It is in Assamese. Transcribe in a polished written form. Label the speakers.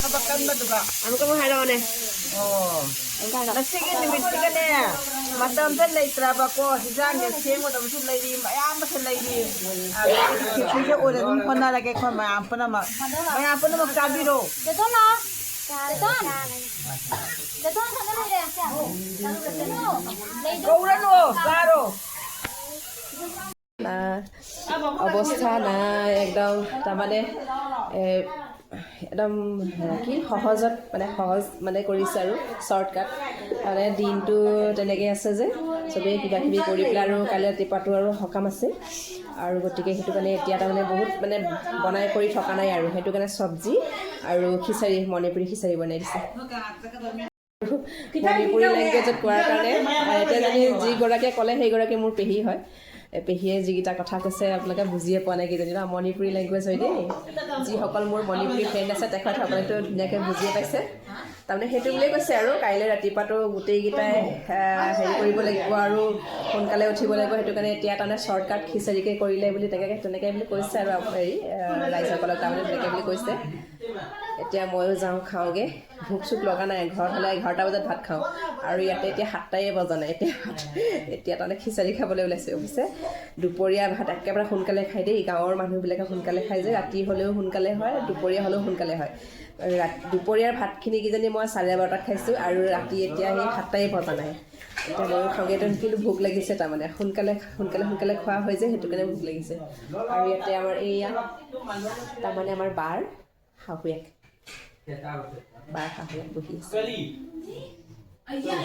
Speaker 1: Habakan ba duga?
Speaker 2: Ano ka mo halo ne?
Speaker 1: Oh. Sige ni Mistika ne. Matam sa lay traba ko. Sisang ya semo da musu lay di mayam sa lay di. Sige ore dum ponna lage ko mayam ponna magkabiro.
Speaker 3: Deton na. Deton. Deton sa dali re.
Speaker 1: Gauran o, garo.
Speaker 2: না অৱস্থা নাই একদম তাৰমানে একদম কি সহজত মানে সহজ মানে কৰিছে আৰু শ্বৰ্টকাট মানে দিনটো তেনেকৈ আছে যে চবেই কিবা কিবি কৰি পেলাই আৰু কাইলৈ ৰাতিপুৱাটো আৰু সকাম আছে আৰু গতিকে সেইটো কাৰণে এতিয়া তাৰমানে বহুত মানে বনাই কৰি থকা নাই আৰু সেইটো কাৰণে চব্জি আৰু খিচাৰি মণিপুৰী খিচাৰি বনাই দিছে মণিপুৰী লেংগুৱেজত কোৱাৰ কাৰণে এতিয়া যিগৰাকীয়ে ক'লে সেইগৰাকী মোৰ পেহী হয় পেহীয়ে যিকেইটা কথা কৈছে আপোনালোকে বুজিয়ে পোৱা নাই কিজানি মণিপুৰী লেংগুৱেজ হয় দেই যিসকল মোৰ মণিপুৰী ফ্ৰেণ্ড আছে তেখেতসকলেতো ধুনীয়াকৈ বুজিয়ে পাইছে তাৰমানে সেইটো বুলিয়ে কৈছে আৰু কাইলৈ ৰাতিপুৱাটো গোটেইকেইটাই হেৰি কৰিব লাগিব আৰু সোনকালে উঠিব লাগিব সেইটো কাৰণে এতিয়া তাৰমানে শ্বৰ্টকাট খিচাৰিকৈ কৰিলে বুলি তেনেকৈ বুলি কৈছে আৰু হেৰি ৰাইজসকলক তাৰমানে তেনেকৈ বুলি কৈছে এতিয়া ময়ো যাওঁ খাওঁগৈ ভোক চোক লগা নাই ঘৰত হ'লে 11টা বজাত ভাত খাওঁ আৰু ইয়াতে এতিয়া 7টাই বজা নাই এতিয়া তাৰমানে খিচাৰি খাবলৈ ওলাইছে অৱশ্যে দুপৰীয়া ভাত একেবাৰে সোনকালে খাই দেই গাঁৱৰ মানুহবিলাকে সোনকালে খাই যে ৰাতি হ'লেও সোনকালে হয় দুপৰীয়া হ'লেও সোনকালে হয় দুপৰীয়াৰ ভাতখিনি কিজানি মই 12:30টাত খাইছোঁ আৰু ৰাতি এতিয়া সেই 7টাই বজা নাই এতিয়া ময়ো খাওঁগৈ কিন্তু ভোক লাগিছে তাৰমানে সোনকালে খোৱা হয় যে সেইটো কাৰণে ভোক লাগিছে আৰু ইয়াতে আমাৰ এইয়া তাৰমানে আমাৰ বাৰ শাহুৱেক বহি আছে